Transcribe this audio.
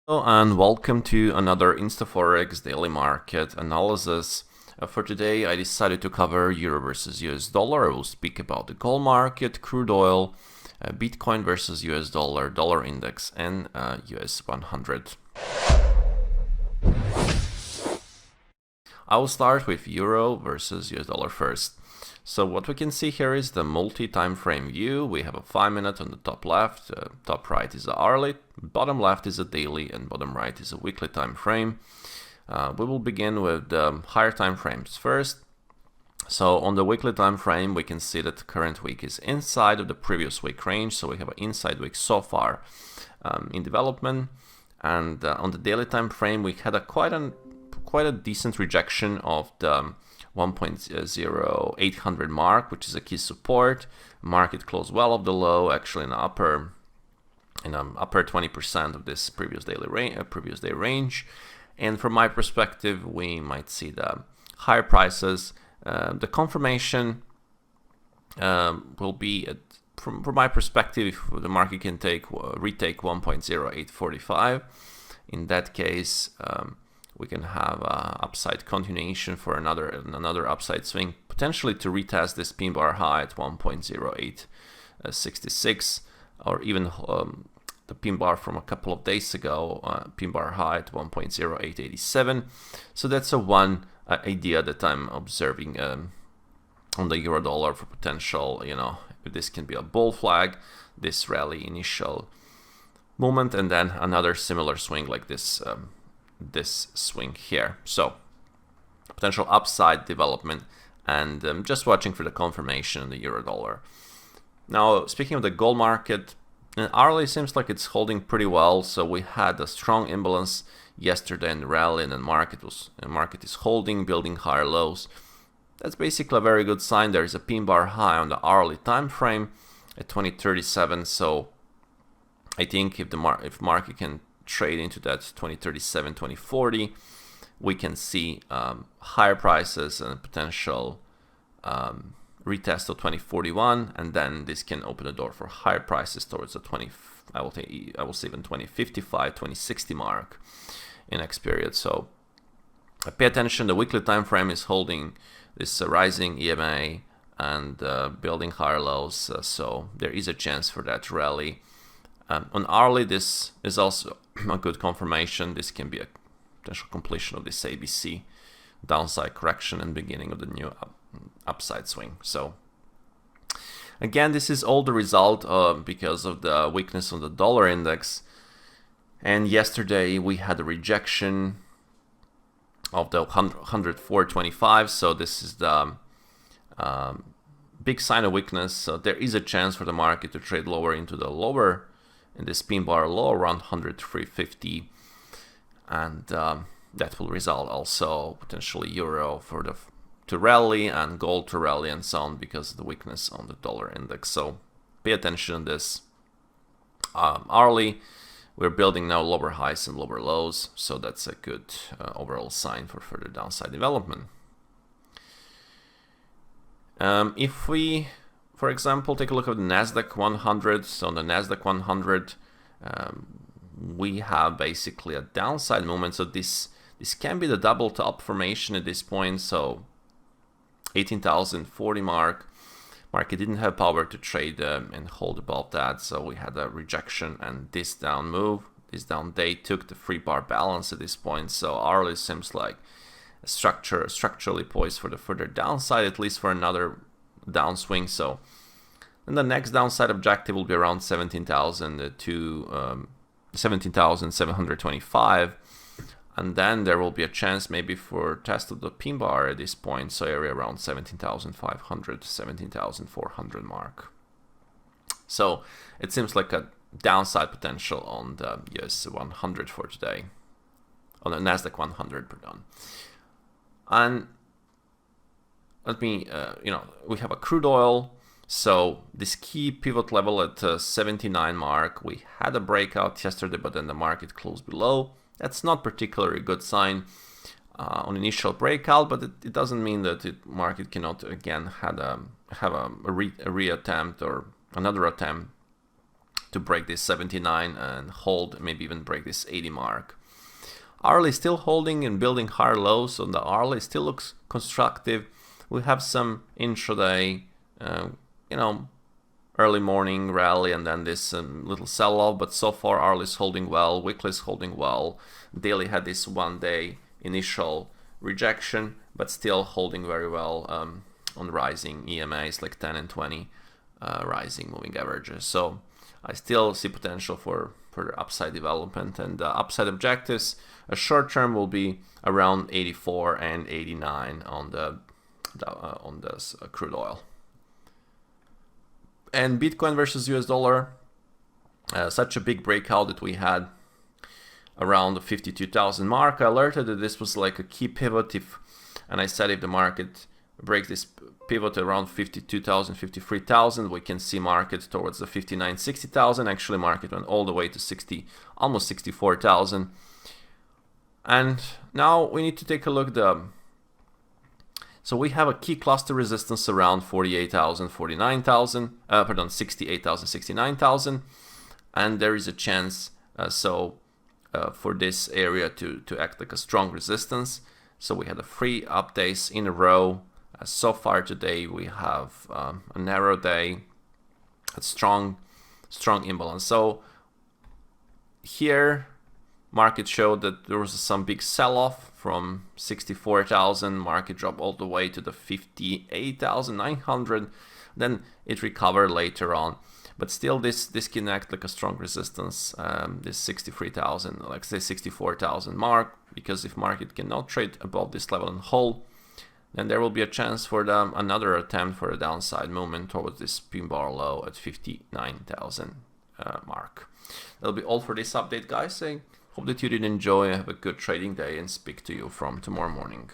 Hello and welcome to another InstaForex daily market analysis. For today, I decided to cover Euro versus US dollar. I will speak about the gold market, crude oil, Bitcoin versus US dollar, dollar index, and US 100. I will start with Euro versus US dollar first. So what we can see here is the multi-time frame view. We have a 5-minute on the top left, top right is a hourly, bottom left is a daily, and bottom right is a weekly time frame. We will begin with the higher time frames first. So on the weekly time frame, we can see that the current week is inside of the previous week range. So we have an inside week so far in development. And on the daily time frame, we had quite a decent rejection of the 1.0800 mark, which is a key support. Market closed well off the low, actually in the upper 20% of this previous day range. And from my perspective, we might see the higher prices. The confirmation will be from my perspective, if the market can retake 1.0845. In that case, we can have upside continuation for another upside swing, potentially to retest this pin bar high at 1.0866, or even the pin bar from a couple of days ago, pin bar high at 1.0887. So that's one idea that I'm observing on the euro dollar for potential, if this can be a bull flag, this rally initial movement, and then another similar swing like this swing here. So potential upside development, and just watching for the confirmation in the euro dollar. Now, speaking of the gold market, hourly seems like it's holding pretty well. So we had a strong imbalance yesterday in the rally, and the market is holding, building higher lows. That's basically a very good sign. There is a pin bar high on the hourly time frame at 2037. So I think if market can trade into that 2037, 2040, we can see higher prices and potential retest of 2041, and then this can open the door for higher prices towards the I will say even 2055, 2060 mark in next period. So pay attention. The weekly time frame is holding this rising EMA and building higher lows, so there is a chance for that rally. On hourly, this is also a good confirmation. This can be a potential completion of this ABC downside correction and beginning of the new upside swing. So again, this is all the result because of the weakness on the dollar index. And yesterday we had a rejection of the 104.25. So this is the big sign of weakness. So there is a chance for the market to trade lower into the lower in this pin bar low around 103.50, and that will result also potentially euro to rally and gold to rally and so on because of the weakness on the dollar index. So pay attention to this. Hourly, we're building now lower highs and lower lows, so that's a good overall sign for further downside development. If we, for example, take a look at the NASDAQ 100. So on the NASDAQ 100, we have basically a downside movement. So this can be the double top formation at this point. So 18,040 mark. Market didn't have power to trade and hold above that. So we had a rejection, and this down move, this down day took the free bar balance at this point. So hourly seems like a structurally poised for the further downside, at least for another downswing. So and the next downside objective will be around 17,725, and then there will be a chance maybe for test of the pin bar at this point, so area around 17,500 to 17,400 mark. So it seems like a downside potential on the US 100 for today, on the NASDAQ 100, pardon. And let me, we have a crude oil. So this key pivot level at 79 mark, we had a breakout yesterday, but then the market closed below. That's not particularly a good sign on initial breakout, but it doesn't mean that the market cannot again have a reattempt or another attempt to break this 79 and hold, maybe even break this 80 mark. Hourly still holding and building higher lows, so the hourly still looks constructive. We have some intraday, early morning rally and then this little sell-off, but so far hourly is holding well, weekly is holding well. Daily had this 1 day initial rejection, but still holding very well on rising EMAs like 10 and 20 rising moving averages. So I still see potential for further upside development, and the upside objectives, a short term, will be around 84 and 89 on the crude oil. And Bitcoin versus US dollar, such a big breakout that we had around the 52,000 mark. I alerted that this was like a key pivot, and I said if the market breaks this pivot around 52,000, 53,000, we can see market towards the 59, 60,000. Actually, market went all the way to almost 64,000. And now we need to take a look. So we have a key cluster resistance around 48,000, 49,000, 68,000, 69,000, and there is a chance for this area to act like a strong resistance. So we had 3 up days in a row. So far today we have a narrow day, a strong imbalance. So here market showed that there was some big sell-off from 64,000. Market dropped all the way to the 58,900. Then it recovered later on. But still, this can act like a strong resistance, this 63,000, like say 64,000 mark, because if market cannot trade above this level and hold, then there will be a chance for another attempt for a downside movement towards this pin bar low at 59,000 mark. That'll be all for this update, guys. I hope that you did enjoy. Have a good trading day and speak to you from tomorrow morning.